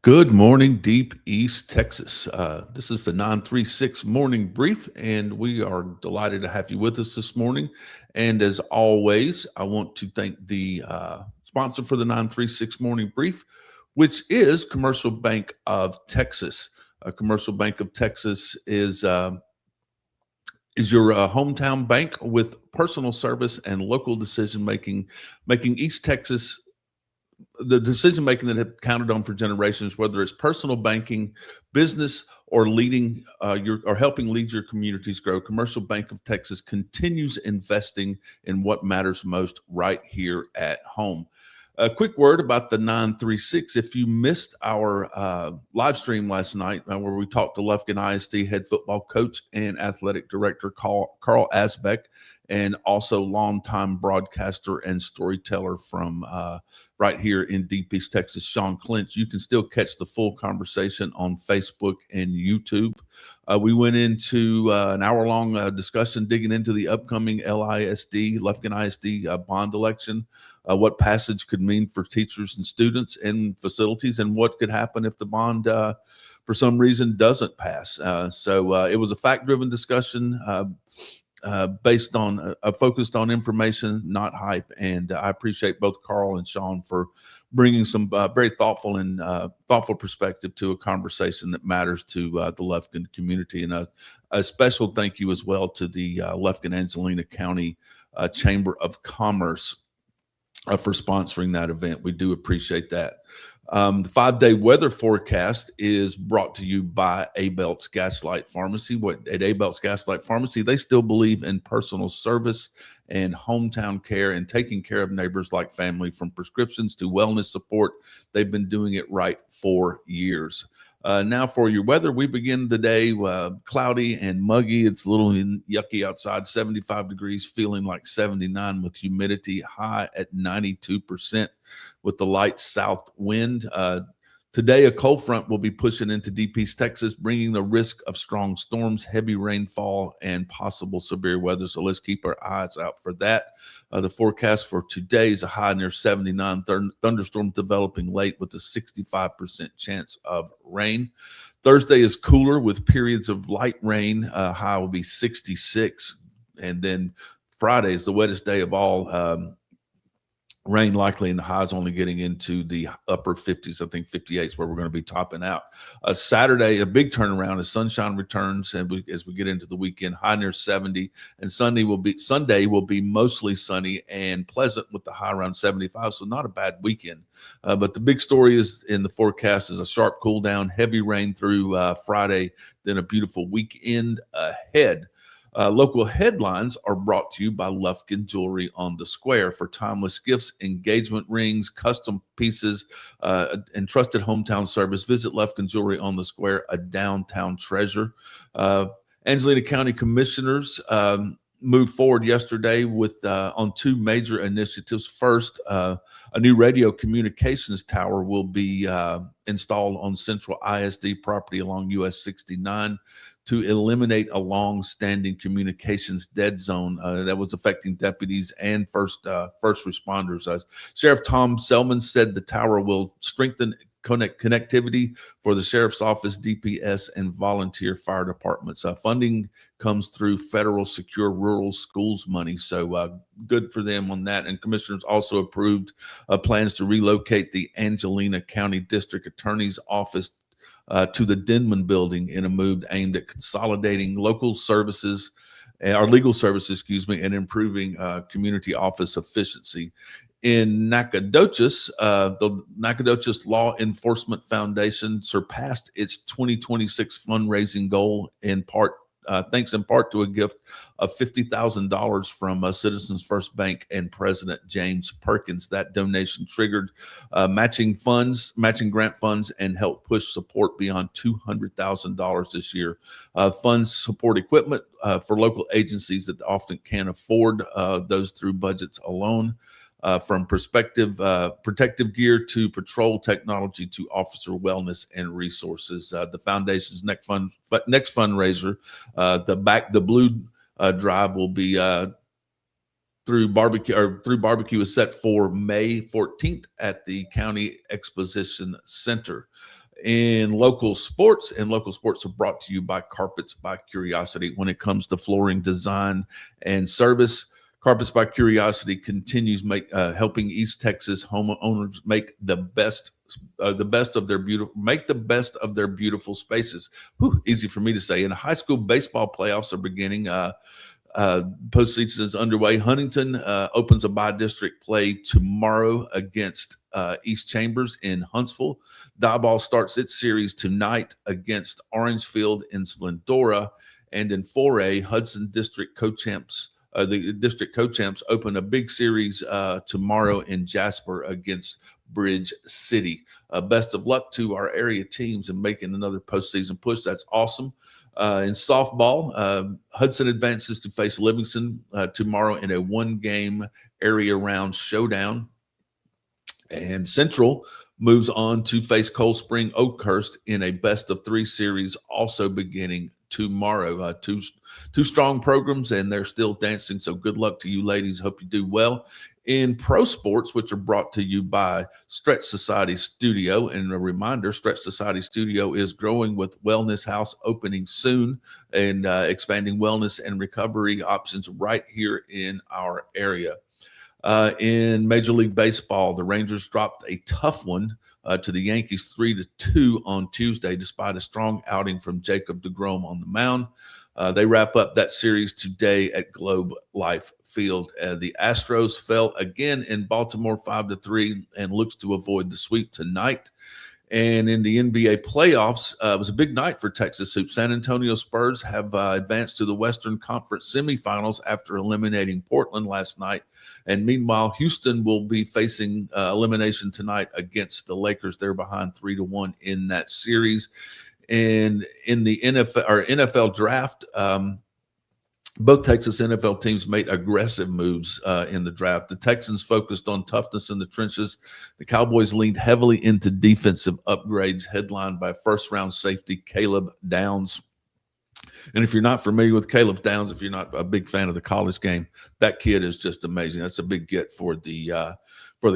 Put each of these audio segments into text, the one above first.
Good morning, Deep East Texas. This is the 936 Morning Brief, and we are delighted to have you with us this morning. And as always, I want to thank the sponsor for the 936 Morning Brief, which is Commercial Bank of Texas. Commercial Bank of Texas is your hometown bank with personal service and local decision making, making East Texas the decision making that have counted on for generations, whether it's personal banking, business, or leading your or helping lead your communities grow. Commercial Bank of Texas continues investing in what matters most right here at home. A quick word about the 936. If you missed our live stream last night, where we talked to Lufkin ISD head football coach and athletic director Carl Asbeck, and also longtime broadcaster and storyteller from right here in Deep East Texas, Sean Clinch, you can still catch the full conversation on Facebook and YouTube. We went into an hour-long discussion digging into the upcoming Lufkin ISD bond election, what passage could mean for teachers and students and facilities, and what could happen if the bond, for some reason, doesn't pass. So it was a fact-driven discussion based on focused on information, not hype. And I appreciate both Carl and Sean for bringing some very thoughtful and thoughtful perspective to a conversation that matters to the Lufkin community. And a special thank you as well to the Lufkin Angelina County Chamber of Commerce for sponsoring that event. We do appreciate that. The 5-day weather forecast is brought to you by Abelt's Gaslight Pharmacy. At Abelt's Gaslight Pharmacy, they still believe in personal service and hometown care and taking care of neighbors like family, from prescriptions to wellness support. They've been doing it right for years. Now for your weather, we begin the day cloudy and muggy. It's a little yucky outside, 75 degrees, feeling like 79 with humidity high at 92% with the light south wind. Today, a cold front will be pushing into Deep East Texas, bringing the risk of strong storms, heavy rainfall, and possible severe weather. So let's keep our eyes out for that. The forecast for today is a high near 79, thunderstorms developing late with a 65% chance of rain. Thursday is cooler with periods of light rain. High will be 66. And then Friday is the wettest day of all. Rain likely, and the highs only getting into the upper 50s. I think 58 is where we're going to be topping out. Saturday, a big turnaround as sunshine returns, and as we get into the weekend, high near 70. And Sunday will be mostly sunny and pleasant with the high around 75. So not a bad weekend. But the big story is in the forecast is a sharp cool down, heavy rain through Friday, then a beautiful weekend ahead. Local headlines are brought to you by Lufkin Jewelry on the Square. For timeless gifts, engagement rings, custom pieces, and trusted hometown service, visit Lufkin Jewelry on the Square, a downtown treasure. Angelina County commissioners moved forward yesterday with on two major initiatives. First, a new radio communications tower will be installed on Central ISD property along US 69 to eliminate a long-standing communications dead zone that was affecting deputies and first responders. Sheriff Tom Selman said the tower will strengthen connectivity for the sheriff's office, DPS, and volunteer fire departments. Funding comes through federal secure rural schools money, so good for them on that. And commissioners also approved plans to relocate the Angelina County District Attorney's Office to the Denman building in a move aimed at consolidating local services, or legal services, and improving community office efficiency. In Nacogdoches, the Nacogdoches Law Enforcement Foundation surpassed its 2026 fundraising goal thanks in part to a gift of $50,000 from Citizens First Bank and President James Perkins. That donation triggered matching grant funds, and helped push support beyond $200,000 this year. Funds support equipment for local agencies that often can't afford those through budgets alone. From protective gear to patrol technology to officer wellness and resources. The foundation's next fundraiser, the Back the Blue drive, will be through barbecue is set for May 14th at the County Exposition Center. in local sports, and local sports are brought to you by Carpets by Curiosity. When it comes to flooring design and service, Carpets by Curiosity continues helping East Texas homeowners make the best of their beautiful spaces. Whew, easy for me to say. And high school baseball playoffs are beginning. Postseason is underway. Huntington opens a by-district play tomorrow against East Chambers in Huntsville. Diboll starts its series tonight against Orangefield in Splendora. And in 4A, Hudson District co-champs, the district co-champs open a big series tomorrow in Jasper against Bridge City. Best of luck to our area teams in making another postseason push. That's awesome. In softball, Hudson advances to face Livingston tomorrow in a one-game area round showdown. And Central moves on to face Cold Spring Oakhurst in a best-of-3 series, also beginning tomorrow. Two strong programs, and they're still dancing, so good luck to you ladies. Hope you do well. In pro sports, which are brought to you by Stretch Society Studio. And a reminder, Stretch Society Studio is growing with Wellness House opening soon and expanding wellness and recovery options right here in our area. In Major League Baseball, the Rangers dropped a tough one to the Yankees 3-2 on Tuesday, despite a strong outing from Jacob deGrom on the mound. They wrap up that series today at Globe Life Field. The Astros fell again in Baltimore 5-3 and looks to avoid the sweep tonight. And in the NBA playoffs, it was a big night for Texas hoops. San Antonio Spurs have advanced to the Western Conference semifinals after eliminating Portland last night. And meanwhile, Houston will be facing elimination tonight against the Lakers. They're behind 3-1 in that series. And in the NFL draft, both Texas NFL teams made aggressive moves in the draft. The Texans focused on toughness in the trenches. The Cowboys leaned heavily into defensive upgrades, headlined by first-round safety Caleb Downs. And if you're not familiar with Caleb Downs, if you're not a big fan of the college game, that kid is just amazing. That's a big get for the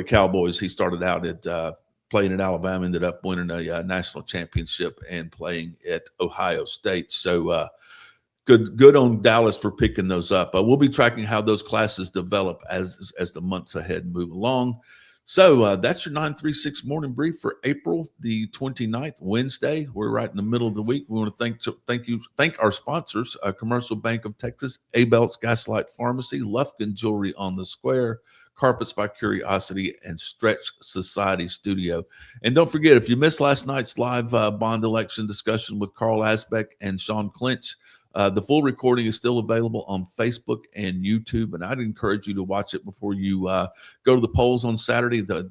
Cowboys. He started out at playing at Alabama, ended up winning a national championship and playing at Ohio State. So good on Dallas for picking those up. We'll be tracking how those classes develop as the months ahead move along. So that's your 936 morning brief for April the 29th, Wednesday. We're right in the middle of the week. We want to thank our sponsors, Commercial Bank of Texas, Abel's Gaslight Pharmacy, Lufkin Jewelry on the Square, Carpets by Curiosity, and Stretch Society Studio. And don't forget, if you missed last night's live bond election discussion with Carl Asbeck and Sean Clinch, the full recording is still available on Facebook and YouTube, and I'd encourage you to watch it before you go to the polls on Saturday. The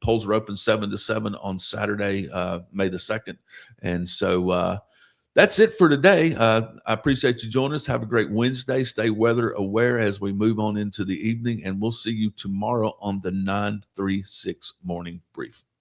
polls are open 7 to 7 on Saturday, May the 2nd. And so that's it for today. I appreciate you joining us. Have a great Wednesday. Stay weather aware as we move on into the evening, and we'll see you tomorrow on the 936 Morning Brief.